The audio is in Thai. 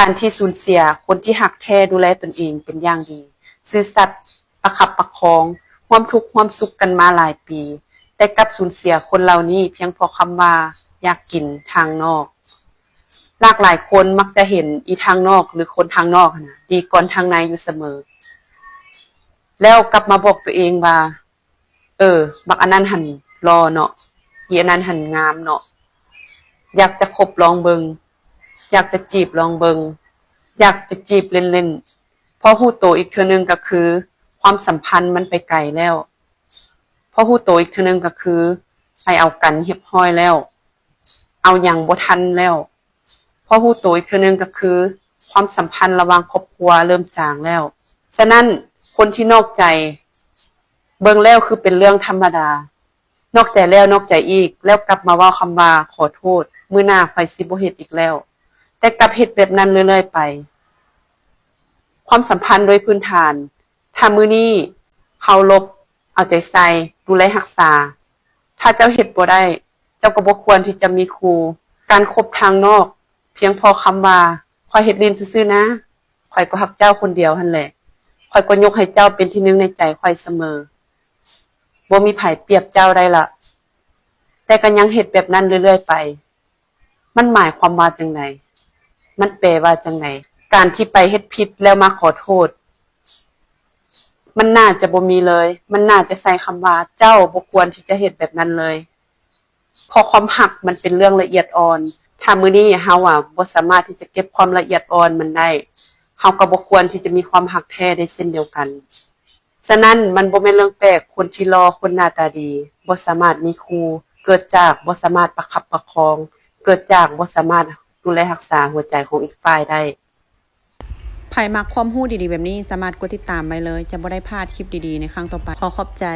การที่สูญเสียคนที่หักแท้ดูแลตนเองเป็นอย่างดีซื่อสัตย์ประคับประคองร่วมทุกข์ร่วมสุขกันมาหลายปีแต่กลับสูญเสียคนเหล่านี้เพียงเพราะคำว่าอยากกินทางนอกหลากหลายคนมักจะเห็นอีทางนอกหรือคนทางนอกนะดีก่อนทางในอยู่เสมอแล้วกลับมาบอกตัวเองว่าบักอันนั้นหันรอเนาะอีอันนั้นหันงามเนาะอยากจะคบลองเบิงอยากจะจีบลองเบิงอยากจะจีบเล่นๆพอฮู้โตอีกเทื่อนึงก็คือความสัมพันธ์มันไปไกลแล้วพอฮู้โตอีกเทื่อนึงก็คือไปเอากันเรียบร้อยแล้วเอาหยังบ่ทันแล้วพอฮู้โตอีกเทื่อนึงก็คือความสัมพันธ์ระหว่างครอบครัวเริ่มจางแล้วฉะนั้นคนที่นอกใจเบิ่งแล้วคือเป็นเรื่องธรรมดานอกใจแล้วนอกใจอีกแล้วกลับมาเว้าคำว่าขอโทษมื้อหน้าข้อยสิบ่เฮ็ดอีกแล้วแต่กลับเฮ็ดแบบนั้นเรื่อยๆไปความสัมพันธ์โดยพื้นฐานถ้ามื้อนี้เคารพเอาใจใส่ดูแลรักษาถ้าเจ้าเฮ็ดบ่ได้เจ้าก็บ่ควรที่จะมีครูการคบทางนอกเพียงพอคำว่าข้อยเฮ็ดลิ้นซื่อๆนะข้อยก็รักเจ้าคนเดียวหั่นแหละข้อยก็ยกให้เจ้าเป็นที่หนึ่งในใจข้อยเสมอบ่มีไผเปรียบเจ้าได้ล่ะแต่ก็ยังเฮ็ดแบบนั้นเรื่อยๆไปมันหมายความว่าจังไดมันแปลว่าจังไดการที่ไปเฮ็ดผิดแล้วมาขอโทษมันน่าจะบ่มีเลยมันน่าจะใส่คำว่าเจ้าบ่ควรที่จะเฮ็ดแบบนั้นเลยเพราะความรักมันเป็นเรื่องละเอียดอ่อนถ้ามื้อนี้เฮาบ่สามารถที่จะเก็บความละเอียดอ่อนมันได้เฮาก็บ่ควรที่จะมีความรักแท้ได้เช่นเดียวกันฉะนั้นมันบ่แม่นเรื่องแปลกคนที่รอคนหน้าตาดีบ่สามารถมีคู่เกิดจากบ่สามารถประคับประคองเกิดจากบ่สามารถดูแลรักษาหัวใจของอีกฝ่ายได้ไผมักความรู้ดีๆแบบนี้สามารถกดติดตามไว้เลยจะบ่ได้พลาดคลิปดีๆในครั้งต่อไปขอขอบใจ